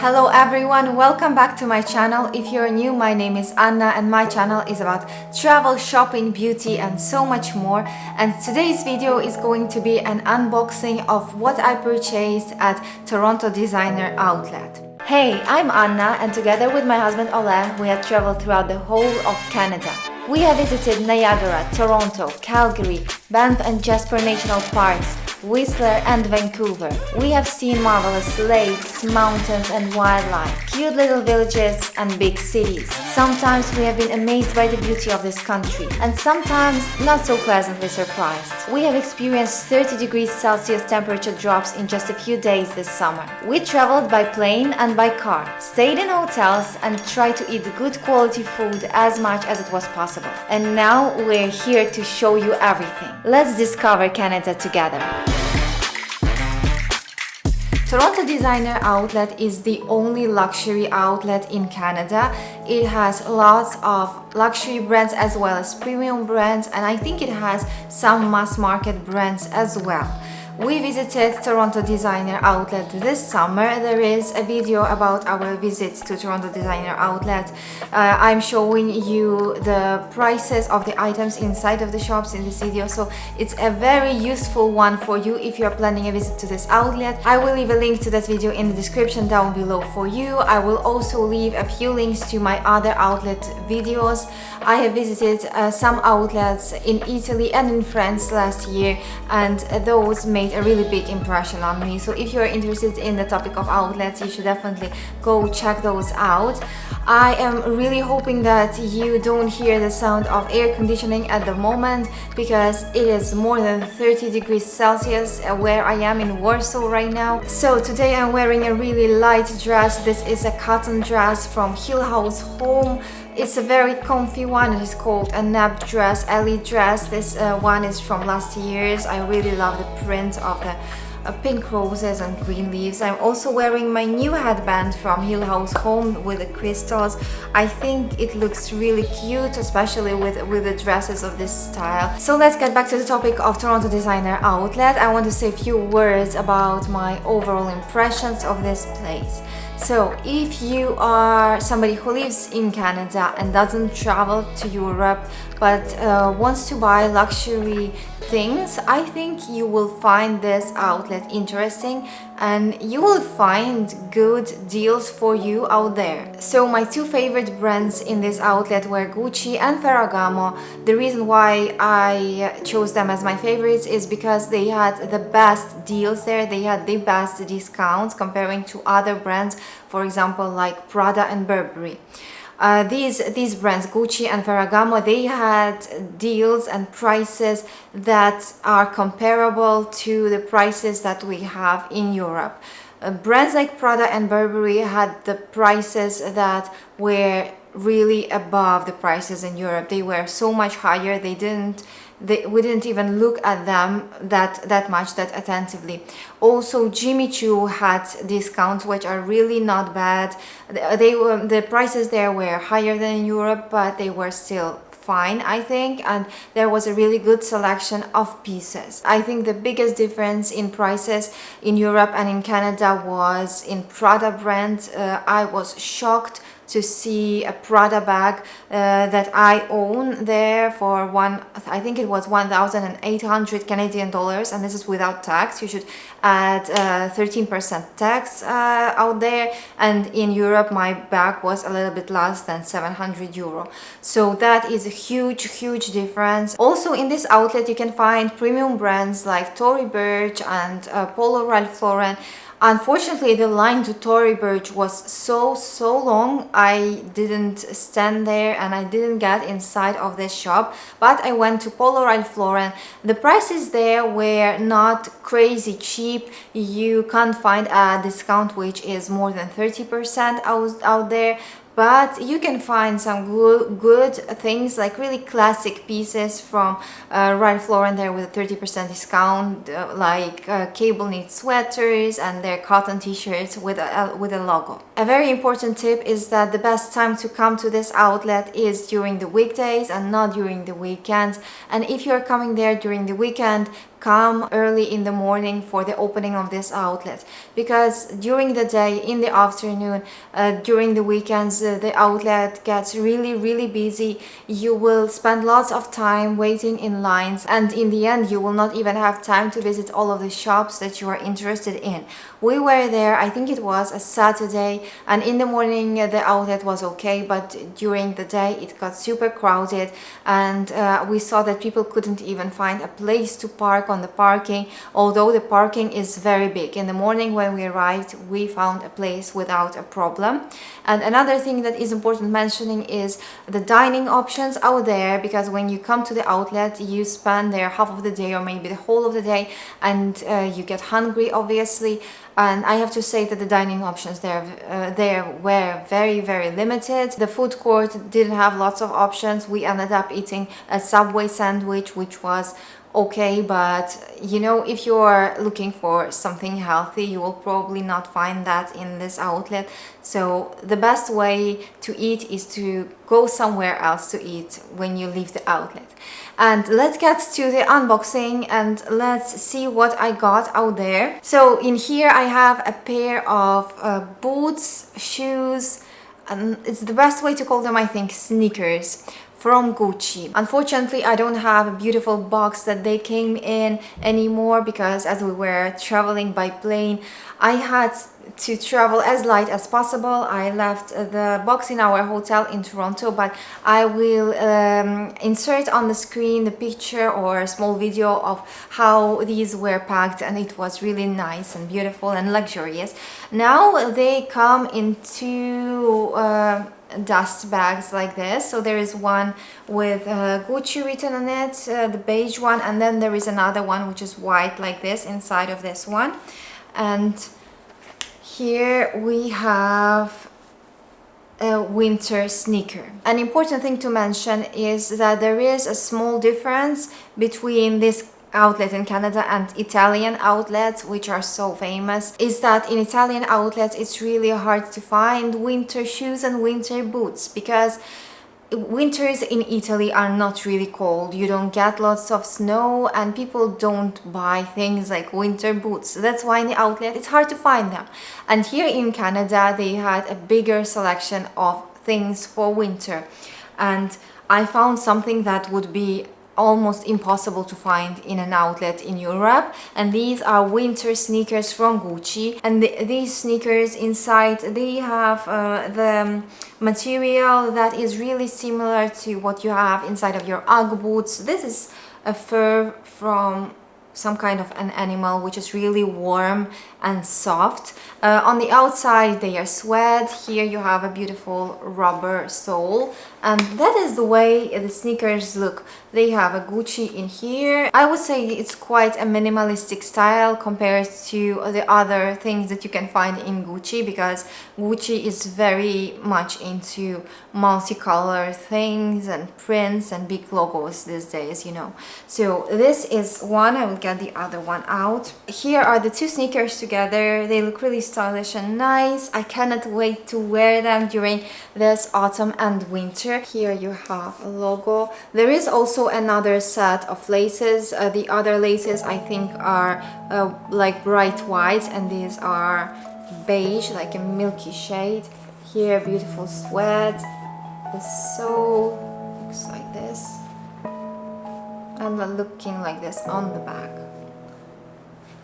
Hello everyone, welcome back to my channel. If you're new, my name is Anna and my channel is about travel, shopping, beauty and so much more. And today's video is going to be an unboxing of what I purchased at Toronto Designer Outlet. Hey, I'm Anna and together with my husband Laurent, we have traveled throughout the whole of Canada. We have visited Niagara, Toronto, Calgary, Banff and Jasper National Parks, Whistler and Vancouver. We have seen marvelous lakes, mountains and wildlife, cute little villages and big cities. Sometimes we have been amazed by the beauty of this country and sometimes not so pleasantly surprised. We have experienced 30 degrees Celsius temperature drops in just a few days this summer. We traveled by plane and by car, stayed in hotels and tried to eat good quality food as much as it was possible. And now we're here to show you everything. Let's discover Canada together. Toronto Designer Outlet is the only luxury outlet in Canada. It has lots of luxury brands as well as premium brands, and I think it has some mass market brands as well. We visited Toronto Designer Outlet this summer. There is a video about our visit to Toronto Designer Outlet. I'm showing you the prices of the items inside of the shops in this video, so it's a very useful one for you if you're planning a visit to this outlet. I will leave a link to that video in the description down below for you. I will also leave a few links to my other outlet videos. I have visited some outlets in Italy and in France last year, and those made a really big impression on me. So if you're interested in the topic of outlets, you should definitely go check those out. I am really hoping that you don't hear the sound of air conditioning at the moment because it is more than 30 degrees Celsius where I am in Warsaw right now. So today I'm wearing a really light dress. This is a cotton dress from Hill House Home. It's a very comfy one. It is called a nap dress, elite dress. This one is from last year's. I really love the print of the pink roses and green leaves. I'm also wearing my new headband from Hill House Home with the crystals. I think it looks really cute, especially with the dresses of this style. So let's get back to the topic of Toronto Designer Outlet. I want to say a few words about my overall impressions of this place. So if you are somebody who lives in Canada and doesn't travel to Europe but wants to buy luxury things, I think you will find this outlet interesting and you will find good deals for you out there. So my two favorite brands in this outlet were Gucci and Ferragamo. The reason why I chose them as my favorites is because they had the best deals there. They had the best discounts comparing to other brands, for example like Prada and Burberry. These brands, Gucci and Ferragamo, they had deals and prices that are comparable to the prices that we have in Europe. Brands like Prada and Burberry had the prices that were really above the prices in Europe. They were so much higher. We didn't even look at them that attentively. Also, Jimmy Choo had discounts which are really not bad. The prices there were higher than in Europe, but they were still fine, I think, and there was a really good selection of pieces. I think the biggest difference in prices in Europe and in Canada was in Prada brand. I was shocked to see a Prada bag that I own there for I think it was 1,800 Canadian dollars, and this is without tax. You should add 13% tax out there, and in Europe my bag was a little bit less than 700 euro. So that is a huge difference. Also in this outlet you can find premium brands like Tory Burch and Polo Ralph Lauren. Unfortunately, the line to Tory Burch was so long. I didn't stand there and I didn't get inside of this shop, but I went to Polo Ralph Lauren. The prices there were not crazy cheap. You can't find a discount which is more than 30% out there. But you can find some good things, like really classic pieces from Ralph Lauren there with a 30% discount, like cable knit sweaters and their cotton t-shirts with a logo. A A very important tip is that the best time to come to this outlet is during the weekdays and not during the weekends. And if you're coming there during the weekend, come early in the morning for the opening of this outlet, because during the day, in the afternoon, during the weekends, the outlet gets really busy. You will spend lots of time waiting in lines, and in the end you will not even have time to visit all of the shops that you are interested in. We were there, I think it was a Saturday, and in the morning the outlet was okay, but during the day it got super crowded, and we saw that people couldn't even find a place to park on the parking, although the parking is very big. In the morning when we arrived, we found a place without a problem. And another thing that is important mentioning is the dining options out there, because when you come to the outlet, you spend there half of the day or maybe the whole of the day, and you get hungry, obviously. And I have to say that the dining options there were very limited. The food court didn't have lots of options. We ended up eating a Subway sandwich, which was okay, but you know, if you're looking for something healthy, you will probably not find that in this outlet. So the best way to eat is to go somewhere else to eat when you leave the outlet. And let's get to the unboxing and let's see what I got out there. So in here I have a pair of boots, shoes, and it's the best way to call them, I think, sneakers from Gucci. Unfortunately, I don't have a beautiful box that they came in anymore, because as we were traveling by plane, I had to travel as light as possible. I left the box in our hotel in Toronto, but I will insert on the screen the picture or a small video of how these were packed, and it was really nice and beautiful and luxurious. Now they come in two dust bags like this. So there is one with Gucci written on it, the beige one, and then there is another one which is white like this inside of this one. And here we have a winter sneaker. An important thing to mention is that there is a small difference between this outlet in Canada and Italian outlets, which are so famous, is that in Italian outlets it's really hard to find winter shoes and winter boots, because winters in Italy are not really cold. You don't get lots of snow, and people don't buy things like winter boots. That's why in the outlet it's hard to find them. And here in Canada they had a bigger selection of things for winter, and I found something that would be almost impossible to find in an outlet in Europe, and these are winter sneakers from Gucci. And these sneakers inside, they have the material that is really similar to what you have inside of your UGG boots. This is a fur from some kind of an animal, which is really warm and soft. On the outside they are suede. Here you have a beautiful rubber sole, and that is the way the sneakers look. They have a Gucci in here. I would say it's quite a minimalistic style compared to the other things that you can find in Gucci, because Gucci is very much into multicolored things and prints and big logos these days, you know. So this is one. I will get the other one out. Here are the two sneakers together. They look really stylish and nice. I cannot wait to wear them during this autumn and winter. Here you have a logo. There is also another set of laces. The other laces I think are like bright white, and these are beige, like a milky shade. Here, beautiful suede. The sole looks like this, and looking like this on the back.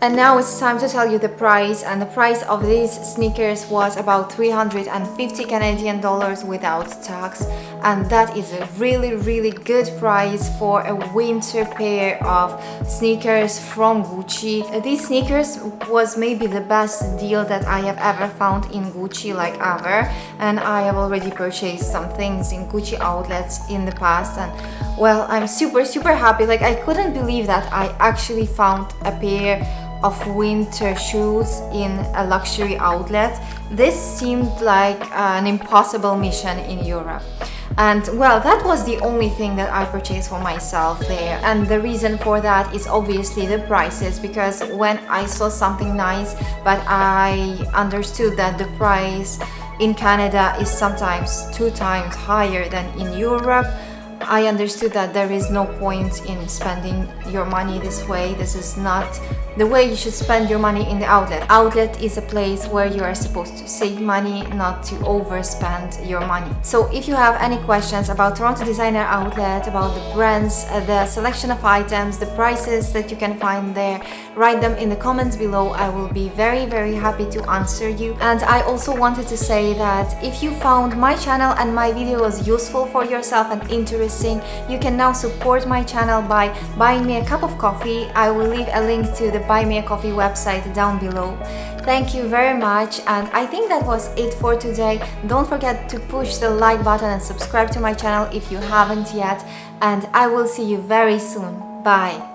And now it's time to tell you the price, and the price of these sneakers was about 350 Canadian dollars without tax, and that is a really good price for a winter pair of sneakers from Gucci. These sneakers was maybe the best deal that I have ever found in Gucci, like ever, and I have already purchased some things in Gucci outlets in the past, and well, I'm super happy. Like, I couldn't believe that I actually found a pair of winter shoes in a luxury outlet. This seemed like an impossible mission in Europe. And well, that was the only thing that I purchased for myself there. And the reason for that is obviously the prices, because when I saw something nice but I understood that the price in Canada is sometimes 2 times higher than in Europe. I understood that there is no point in spending your money this way. This is not the way you should spend your money in the outlet. Outlet is a place where you are supposed to save money, not to overspend your money. So if you have any questions about Toronto Designer Outlet, about the brands, the selection of items, the prices that you can find there, write them in the comments below. I will be very, very happy to answer you. And I also wanted to say that if you found my channel and my videos useful for yourself and interesting, you can now support my channel by buying me a cup of coffee. I will leave a link to the Buy Me a Coffee website down below. Thank you very much, and I think that was it for today. Don't forget to push the like button and subscribe to my channel if you haven't yet, and I will see you very soon. Bye!